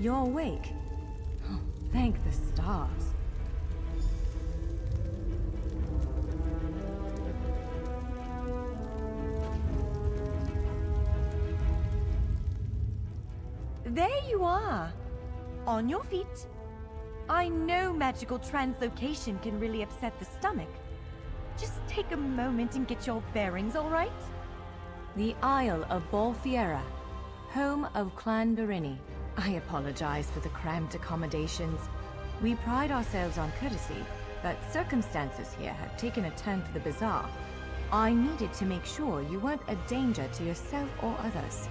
you're awake. Oh, thank the stars. There you are! On your feet. I know magical translocation can really upset the stomach. Just take a moment and get your bearings, all right? The Isle of Bolfiera, home of Clan Berini. I apologize for the cramped accommodations. We pride ourselves on courtesy, but circumstances here have taken a turn for the bizarre. I needed to make sure you weren't a danger to yourself or others.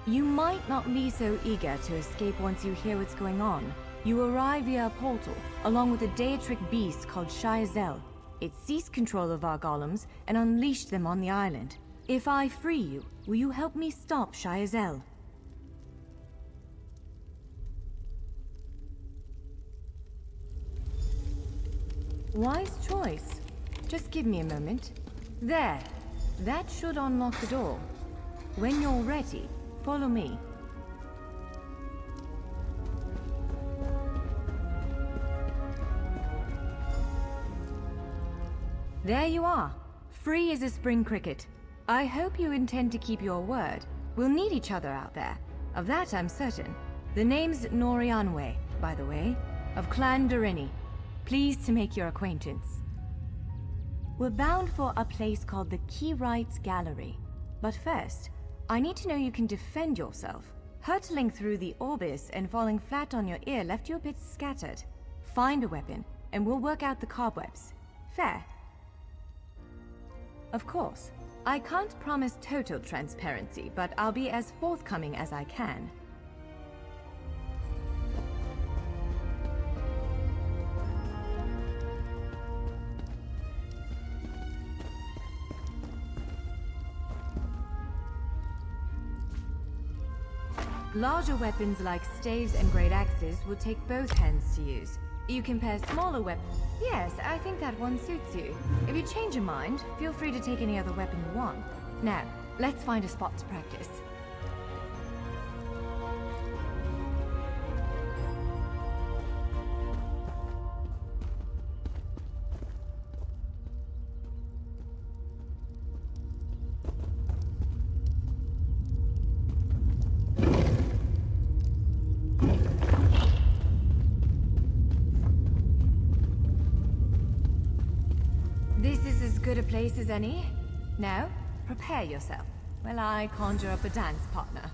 You might not be so eager to escape once you hear what's going on. You arrive via a portal, along with a deitric beast called Shayazel. It seized control of our golems and unleashed them on the island. If I free you, will you help me stop Shayazel? Wise choice. Just give me a moment. There. That should unlock the door. When you're ready, follow me. There you are, free as a spring cricket. I hope you intend to keep your word. We'll need each other out there. Of that I'm certain. The name's Norianwe, by the way, of Clan Berini. Pleased to make your acquaintance. We're bound for a place called the Key Rights Gallery. But first, I need to know you can defend yourself. Hurtling through the Orbis and falling flat on your ear left you a bit scattered. Find a weapon, and we'll work out the cobwebs. Fair? Of course. I can't promise total transparency, but I'll be as forthcoming as I can. Larger weapons like staves and great axes will take both hands to use. You can pair smaller weapons. Yes, I think that one suits you. If you change your mind, feel free to take any other weapon you want. Now, let's find a spot to practice. This is as good a place as any. Now, prepare yourself while I conjure up a dance partner.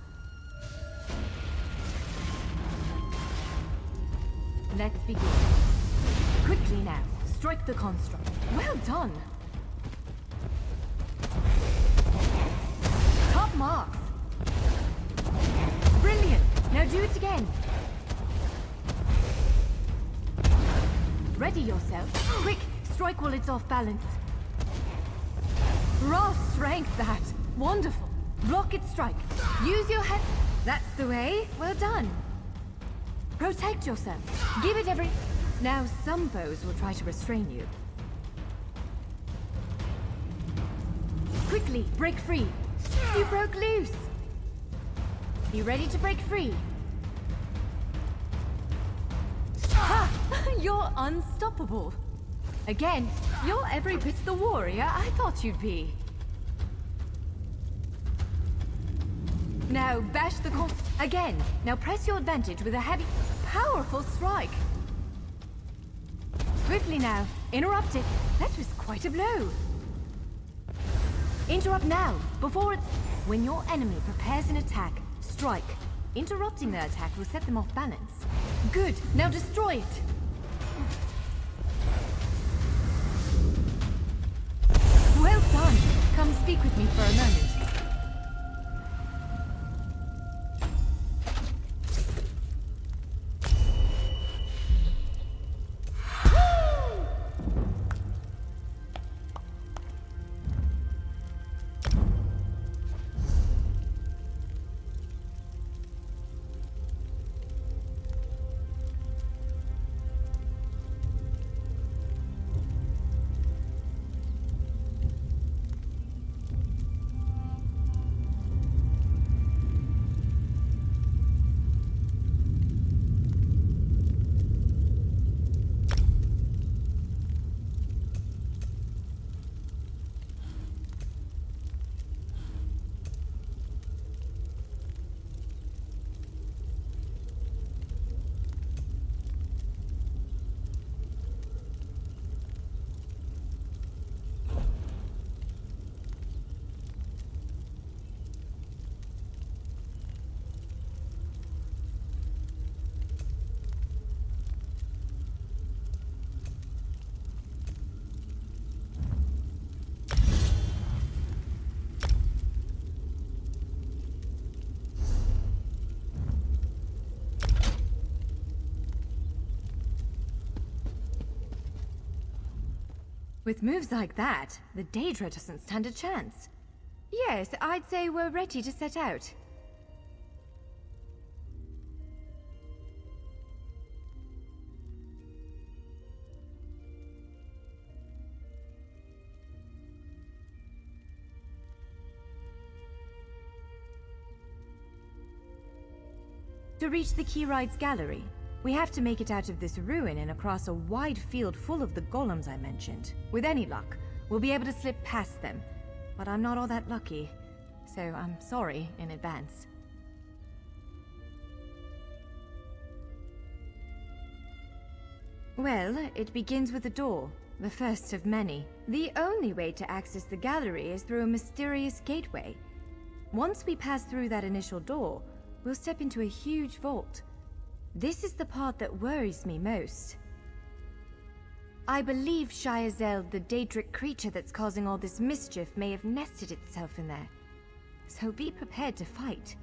Let's begin. Quickly now, strike the construct. Well done! Top marks! Brilliant! Now do it again! Ready yourself. Quick! Strike while it's off balance. Raw strength, that. Wonderful. Block its strike. Use your head. That's the way. Well done. Protect yourself. Give it every... Now some foes will try to restrain you. Quickly, break free. You broke loose. You ready to break free? Ha! You're unstoppable. Again, you're every bit the warrior I thought you'd be. Now bash the corner. Again, now press your advantage with a heavy, powerful strike. Swiftly now, interrupt it. That was quite a blow. Interrupt now, before it's... When your enemy prepares an attack, strike. Interrupting their attack will set them off balance. Good, now destroy it. Well done! Come speak with me for a moment. With moves like that, the Daedra doesn't stand a chance. Yes, I'd say we're ready to set out. To reach the Keyride's gallery, we have to make it out of this ruin and across a wide field full of the golems I mentioned. With any luck, we'll be able to slip past them. But I'm not all that lucky, so I'm sorry in advance. Well, it begins with a door, the first of many. The only way to access the gallery is through a mysterious gateway. Once we pass through that initial door, we'll step into a huge vault. This is the part that worries me most. I believe Shiazel, the Daedric creature that's causing all this mischief, may have nested itself in there. So be prepared to fight.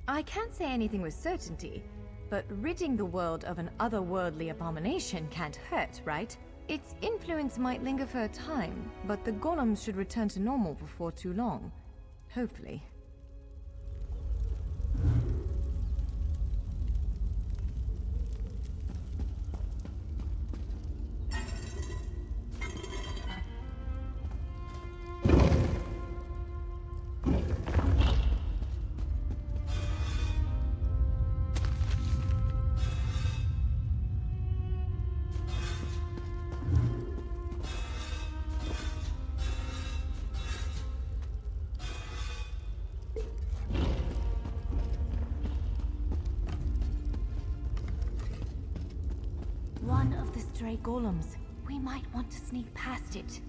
I can't say anything with certainty, but ridding the world of an otherworldly abomination can't hurt, right? Its influence might linger for a time, but the golems should return to normal before too long. Hopefully. One of the stray golems. We might want to sneak past it.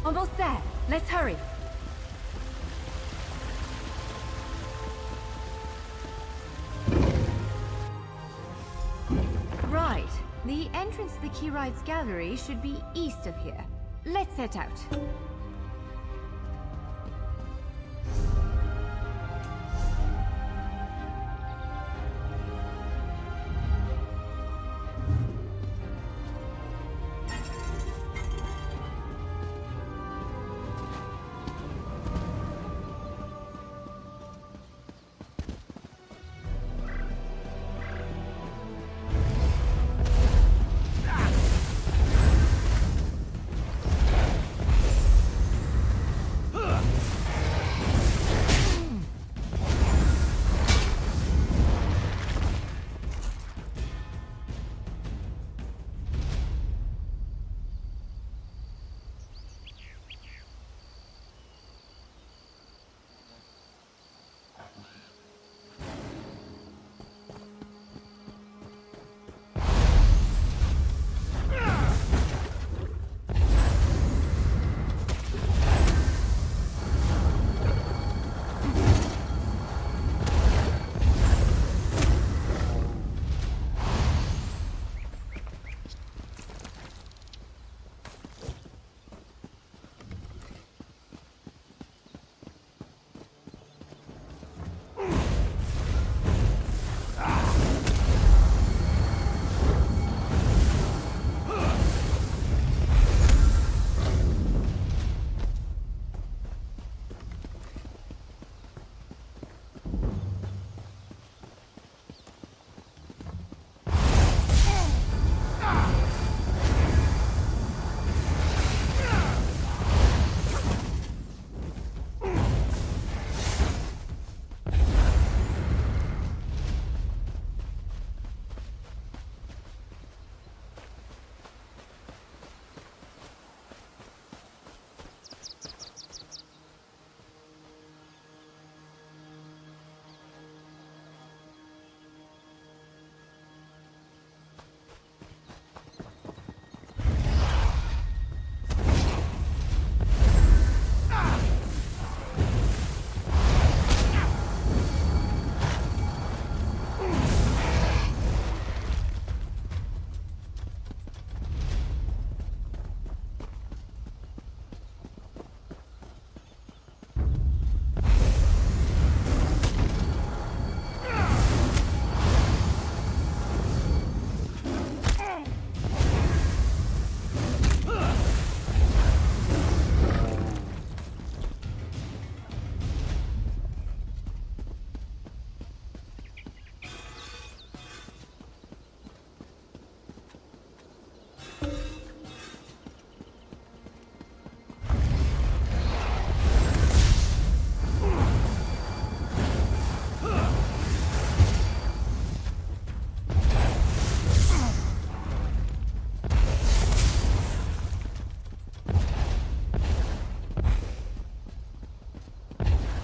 Almost there. Let's hurry. Right. The entrance to the Keyride's gallery should be east of here. Let's set out.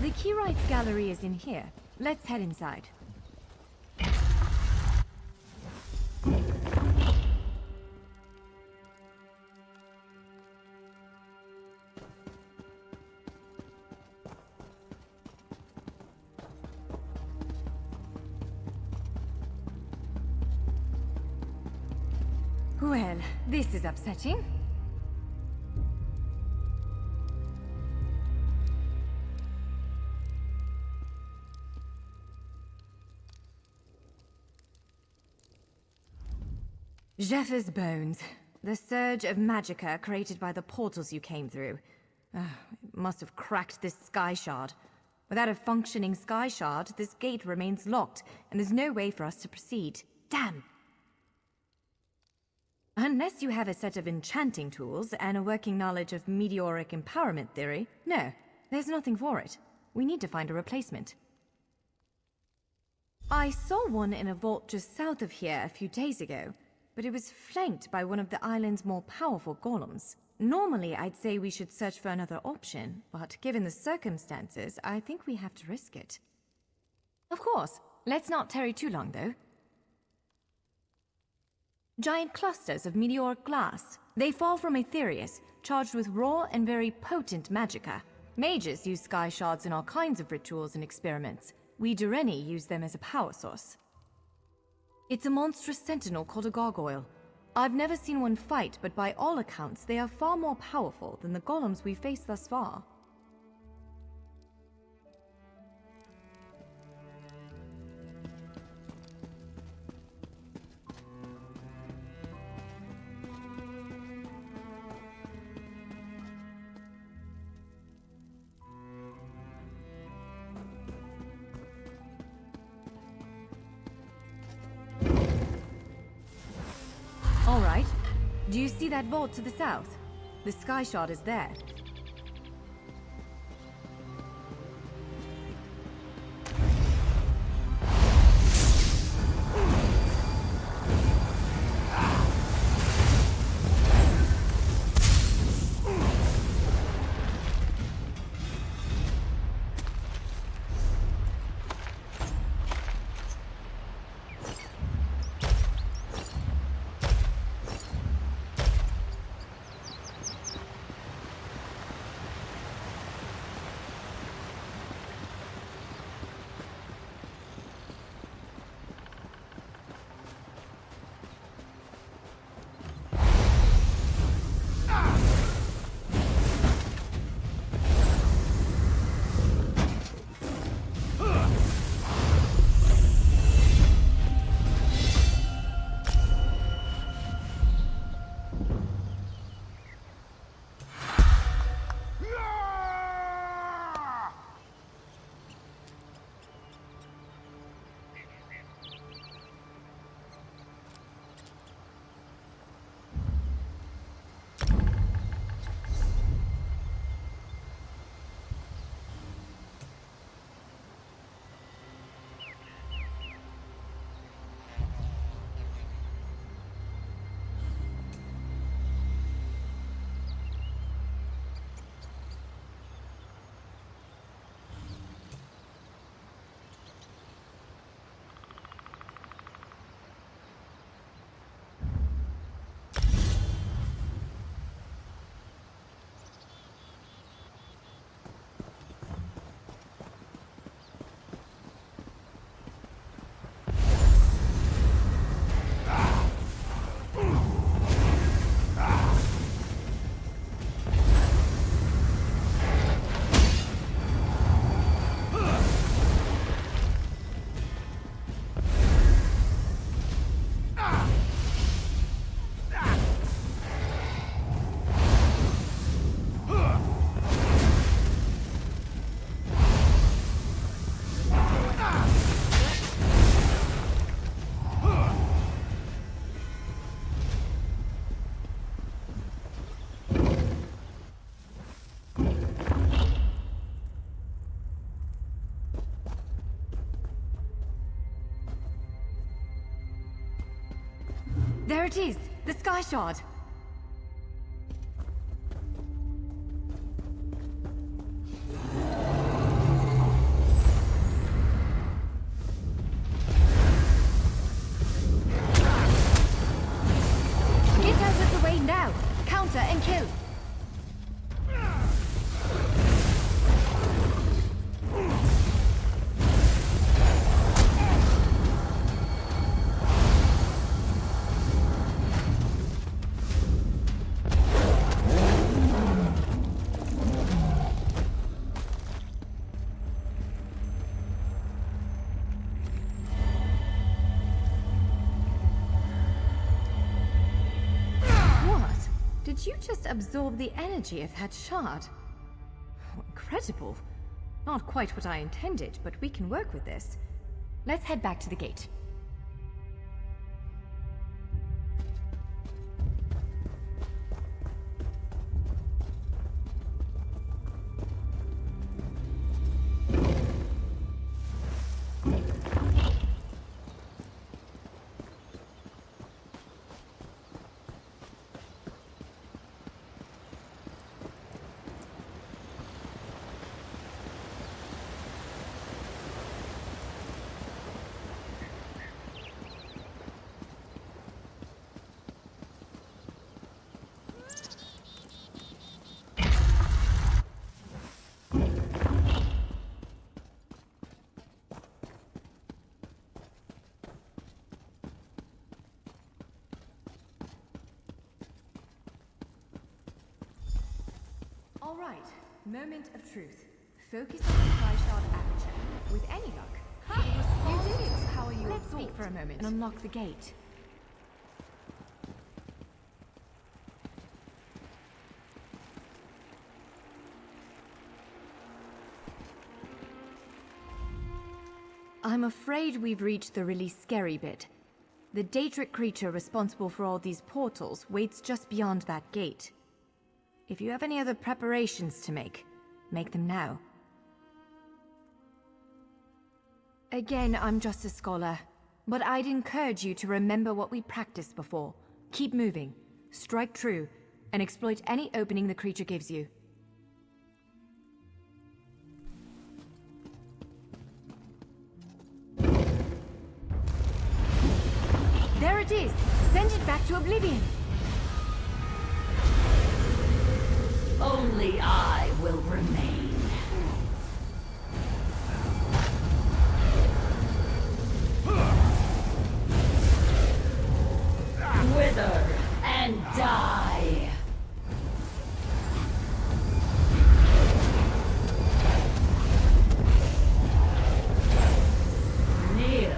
The key rights gallery is in here. Let's head inside. Well, this is upsetting. Jeffers' bones. The surge of magicka created by the portals you came through. It must have cracked this sky shard. Without a functioning sky shard, this gate remains locked, and there's no way for us to proceed. Damn! Unless you have a set of enchanting tools and a working knowledge of meteoric empowerment theory, no, there's nothing for it. We need to find a replacement. I saw one in a vault just south of here a few days ago, but it was flanked by one of the island's more powerful golems. Normally, I'd say we should search for another option, but given the circumstances, I think we have to risk it. Of course. Let's not tarry too long, though. Giant clusters of meteoric glass. They fall from Aetherius, charged with raw and very potent magicka. Mages use sky shards in all kinds of rituals and experiments. We Dureni use them as a power source. It's a monstrous sentinel called a gargoyle. I've never seen one fight, but by all accounts, they are far more powerful than the golems we've faced thus far. All right. Do you see that vault to the south? The sky shard is there. There it is! The sky shard! Did you just absorb the energy of that shard? Oh, incredible. Not quite what I intended, but we can work with this. Let's head back to the gate. All right, moment of truth. Focus on the tri-shard aperture. With any luck, you did it. How are you? Let's speak for a moment and unlock the gate. I'm afraid we've reached the really scary bit. The Daedric creature responsible for all these portals waits just beyond that gate. If you have any other preparations to make them now. Again, I'm just a scholar, but I'd encourage you to remember what we practiced before. Keep moving, strike true, and exploit any opening the creature gives you. There it is! Send it back to oblivion! Only I will remain. Wither and die. Kneel.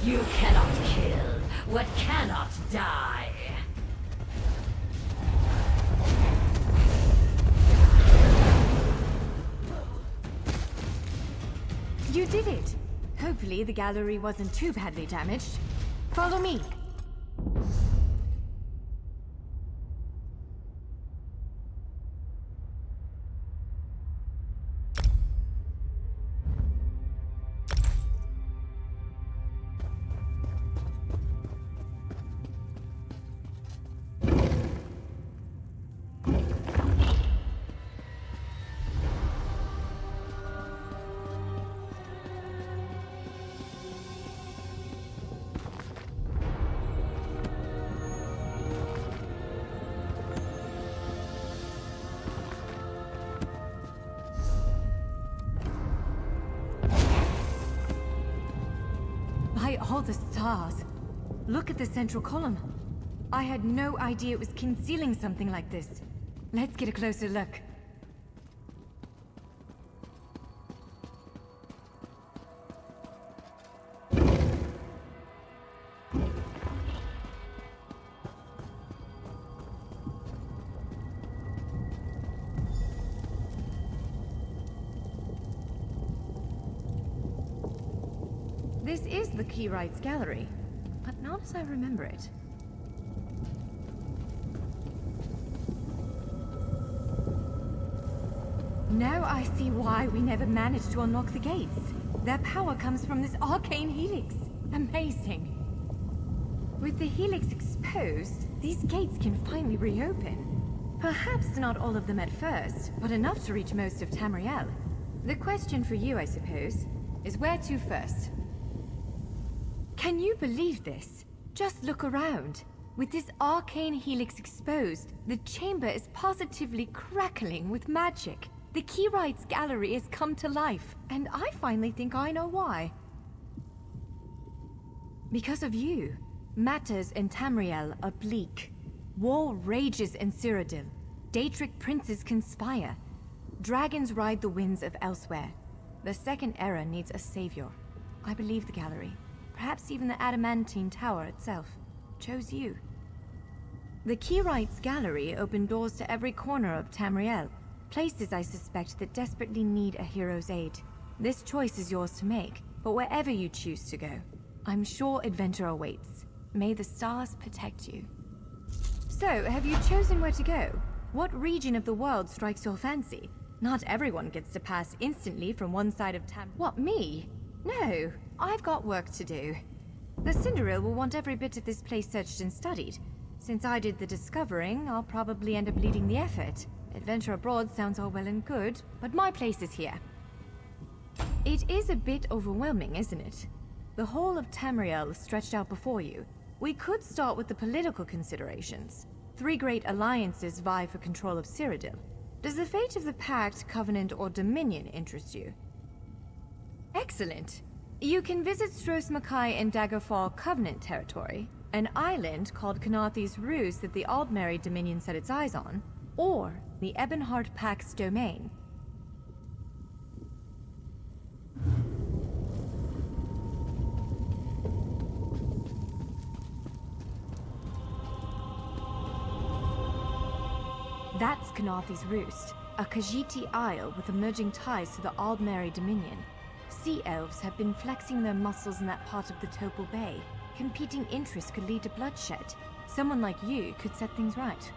You cannot kill what cannot die. You did it! Hopefully the gallery wasn't too badly damaged. Follow me! By all the stars! Look at the central column. I had no idea it was concealing something like this. Let's get a closer look. This is the Keyrights Gallery, but not as I remember it. Now I see why we never managed to unlock the gates. Their power comes from this arcane helix. Amazing. With the helix exposed, these gates can finally reopen. Perhaps not all of them at first, but enough to reach most of Tamriel. The question for you, I suppose, is where to first? Can you believe this? Just look around. With this arcane helix exposed, the chamber is positively crackling with magic. The Keyrights Gallery has come to life, and I finally think I know why. Because of you, matters in Tamriel are bleak. War rages in Cyrodiil. Daedric princes conspire. Dragons ride the winds of elsewhere. The second era needs a savior. I believe the gallery, perhaps even the adamantine tower itself, chose you. The Keyrights Gallery opened doors to every corner of Tamriel, places I suspect that desperately need a hero's aid. This choice is yours to make, but wherever you choose to go, I'm sure adventure awaits. May the stars protect you. So, have you chosen where to go? What region of the world strikes your fancy? Not everyone gets to pass instantly from one side of What, me? No, I've got work to do. The Cinderil will want every bit of this place searched and studied. Since I did the discovering, I'll probably end up leading the effort. Adventure abroad sounds all well and good, but my place is here. It is a bit overwhelming, isn't it? The whole of Tamriel is stretched out before you. We could start with the political considerations. 3 great alliances vie for control of Cyrodiil. Does the fate of the Pact, Covenant, or Dominion interest you? Excellent. You can visit Stros Makai in Daggerfall Covenant territory, an island called Canarthi's Ruse that the Aldmeri Dominion set its eyes on, or the Ebonheart Pact's domain. That's Canarthi's Roost, a Khajiiti isle with emerging ties to the Aldmeri Dominion. Sea elves have been flexing their muscles in that part of the Topal Bay. Competing interests could lead to bloodshed. Someone like you could set things right.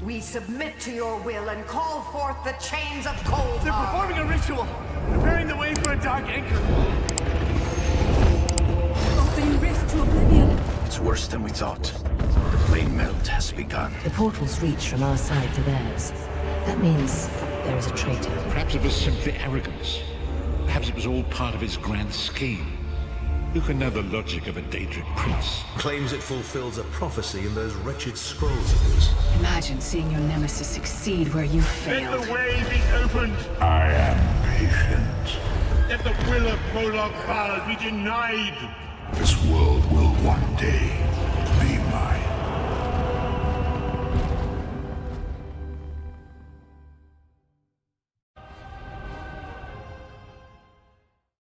We submit to your will and call forth the chains of cold. They're performing a ritual, preparing the way for a dark anchor. Opening rift to oblivion. It's worse than we thought. The plane melt has begun. The portals reach from our side to theirs. That means there is a traitor. Perhaps it was simply arrogance. Perhaps it was all part of his grand scheme. Who can know the logic of a Daedric prince? Claims it fulfills a prophecy in those wretched scrolls of his. Imagine seeing your nemesis succeed where you failed. Let the way be opened. I am patient. Let the will of Molag Bal be denied. This world will one day